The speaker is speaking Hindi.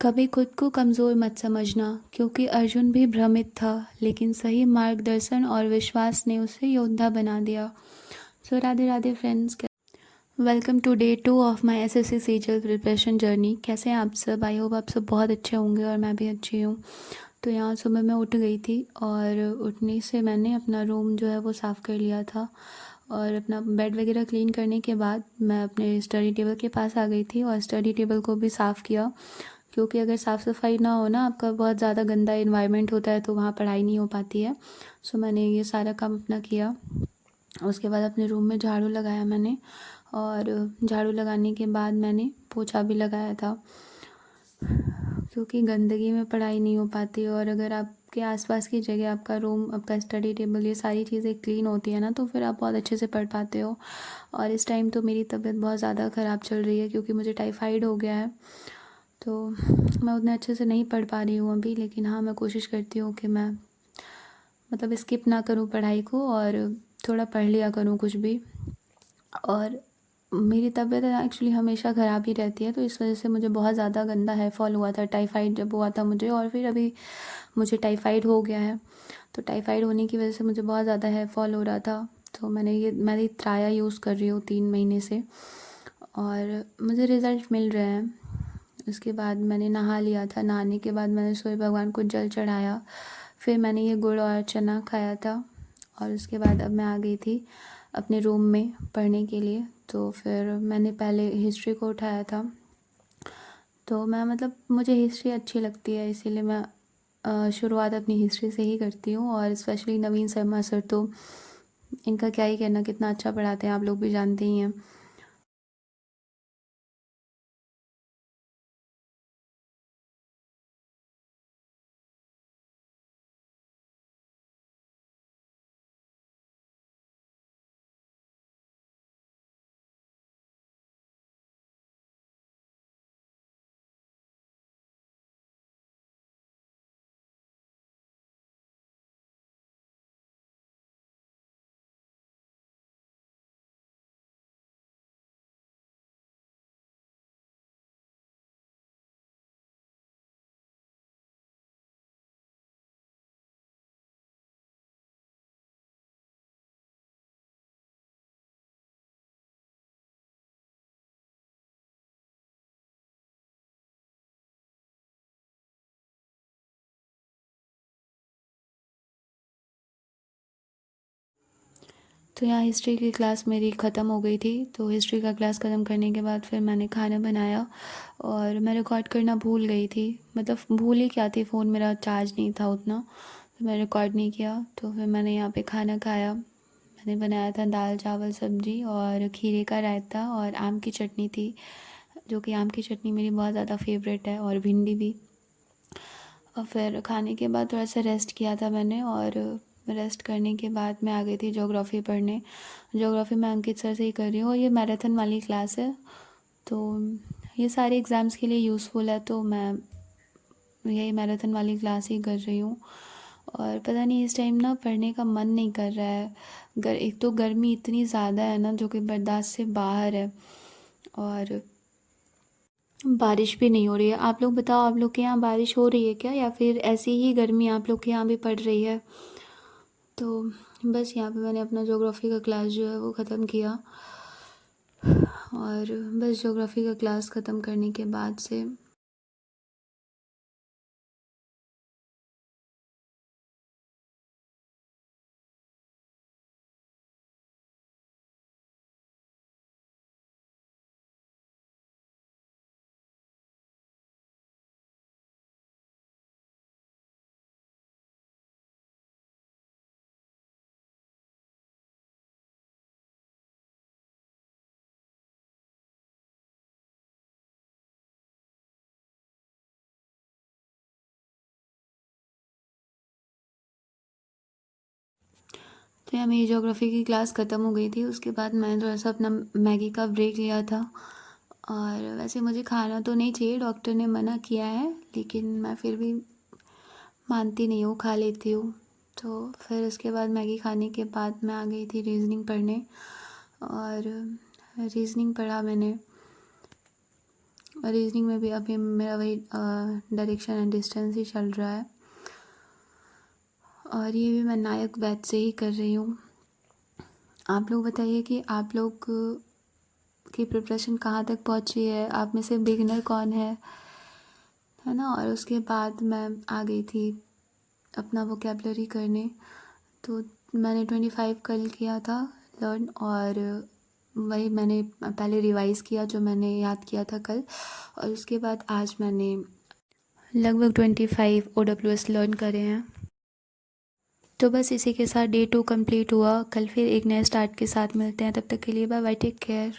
कभी खुद को कमज़ोर मत समझना, क्योंकि अर्जुन भी भ्रमित था, लेकिन सही मार्गदर्शन और विश्वास ने उसे योद्धा बना दिया। So Radhe Radhe friends, welcome to day 2 of my SSC CGL preparation journey. कैसे हैं आप सब? आई होप आप सब बहुत अच्छे होंगे और मैं भी अच्छी हूँ। तो यहाँ सुबह मैं उठ गई थी और उठने से मैंने अपना रूम जो है वो साफ़ कर लिया था और अपना बेड वगैरह क्लीन करने के बाद मैं अपने स्टडी टेबल के पास आ गई थी और स्टडी टेबल को भी साफ़ किया, क्योंकि अगर साफ़ सफाई ना हो ना, आपका बहुत ज़्यादा गंदा इन्वायरमेंट होता है तो वहाँ पढ़ाई नहीं हो पाती है। सो मैंने ये सारा काम अपना किया। उसके बाद अपने रूम में झाड़ू लगाया मैंने, और झाड़ू लगाने के बाद मैंने पोछा भी लगाया था, क्योंकि गंदगी में पढ़ाई नहीं हो पाती। और अगर आपके आसपास की जगह, आपका रूम, आपका स्टडी टेबल, ये सारी चीज़ें क्लीन होती है ना, तो फिर आप बहुत अच्छे से पढ़ पाते हो। और इस टाइम तो मेरी तबीयत बहुत ज़्यादा ख़राब चल रही है, क्योंकि मुझे टाइफाइड हो गया है, तो मैं उतने अच्छे से नहीं पढ़ पा रही हूँ अभी। लेकिन हाँ, मैं कोशिश करती हूँ कि मैं मतलब स्किप ना करूँ पढ़ाई को और थोड़ा पढ़ लिया करूँ कुछ भी। और मेरी तबीयत एक्चुअली हमेशा ख़राब ही रहती है, तो इस वजह से मुझे बहुत ज़्यादा गंदा हेयर फॉल हुआ था। टाइफाइड जब हुआ था मुझे, और फिर अभी मुझे टाइफाइड हो गया है, तो टाइफाइड होने की वजह से मुझे बहुत ज़्यादा हेयर फॉल हो रहा था। तो मैंने त्राया यूज़ कर रही हूँ 3 महीने से, और मुझे रिज़ल्ट मिल रहे हैं। उसके बाद मैंने नहा लिया था। नहाने के बाद मैंने सूर्य भगवान को जल चढ़ाया, फिर मैंने ये गुड़ और चना खाया था, और उसके बाद अब मैं आ गई थी अपने रूम में पढ़ने के लिए। तो फिर मैंने पहले हिस्ट्री को उठाया था। तो मैं मुझे हिस्ट्री अच्छी लगती है, इसीलिए मैं शुरुआत अपनी हिस्ट्री से ही करती हूँ। और स्पेशली नवीन शर्मा सर, तो इनका क्या ही कहना, कितना अच्छा पढ़ाते हैं, आप लोग भी जानते ही हैं। तो यहाँ हिस्ट्री की क्लास मेरी ख़त्म हो गई थी। तो हिस्ट्री का क्लास ख़त्म करने के बाद फिर मैंने खाना बनाया, और मैं रिकॉर्ड करना भूल गई थी। भूल ही क्या थी, फ़ोन मेरा चार्ज नहीं था उतना, तो मैं रिकॉर्ड नहीं किया। तो फिर मैंने यहाँ पे खाना खाया। मैंने बनाया था दाल चावल सब्ज़ी और खीरे का रायता और आम की चटनी थी, जो कि आम की चटनी मेरी बहुत ज़्यादा फेवरेट है, और भिंडी भी। और फिर खाने के बाद थोड़ा सा रेस्ट किया था मैंने, और रेस्ट करने के बाद मैं आ गई थी ज्योग्राफ़ी पढ़ने। ज्योग्राफ़ी मैं अंकित सर से ही कर रही हूँ, और ये मैराथन वाली क्लास है, तो ये सारे एग्ज़ाम्स के लिए यूज़फुल है, तो मैं यही मैराथन वाली क्लास ही कर रही हूँ। और पता नहीं, इस टाइम ना पढ़ने का मन नहीं कर रहा है। एक तो गर्मी इतनी ज़्यादा है ना, जो कि बर्दाश्त से बाहर है, और बारिश भी नहीं हो रही है। आप लोग बताओ, आप लोग के यहाँ बारिश हो रही है क्या, या फिर ऐसी ही गर्मी आप लोग के यहाँ भी पड़ रही है? तो बस यहाँ पे मैंने अपना ज्योग्राफ़ी का क्लास जो है वो ख़त्म किया, और बस ज्योग्राफ़ी का क्लास ख़त्म करने के बाद से तो यहाँ मेरी ज्योग्राफ़ी की क्लास ख़त्म हो गई थी। उसके बाद मैंने थोड़ा सा अपना मैगी का ब्रेक लिया था। और वैसे मुझे खाना तो नहीं चाहिए, डॉक्टर ने मना किया है, लेकिन मैं फिर भी मानती नहीं हूँ, खा लेती हूँ। तो फिर उसके बाद मैगी खाने के बाद मैं आ गई थी रीज़निंग पढ़ने, और रीज़निंग पढ़ा मैंने। रीजनिंग में भी अभी मेरा वही डायरेक्शन एंड डिस्टेंस ही चल रहा है, और ये भी मैं नायक बैच से ही कर रही हूँ। आप लोग बताइए कि आप लोग की प्रिपरेशन कहाँ तक पहुँची है, आप में से बिगिनर कौन है ना। और उसके बाद मैं आ गई थी अपना वोकेबलरी करने, तो मैंने 25 कल किया था लर्न, और वही मैंने पहले रिवाइज़ किया जो मैंने याद किया था कल, और उसके बाद आज मैंने लगभग 25 OWS लर्न करे हैं। तो बस इसी के साथ डे 2 कंप्लीट हुआ। कल फिर एक नए स्टार्ट के साथ मिलते हैं, तब तक के लिए बाय बाय, टेक केयर।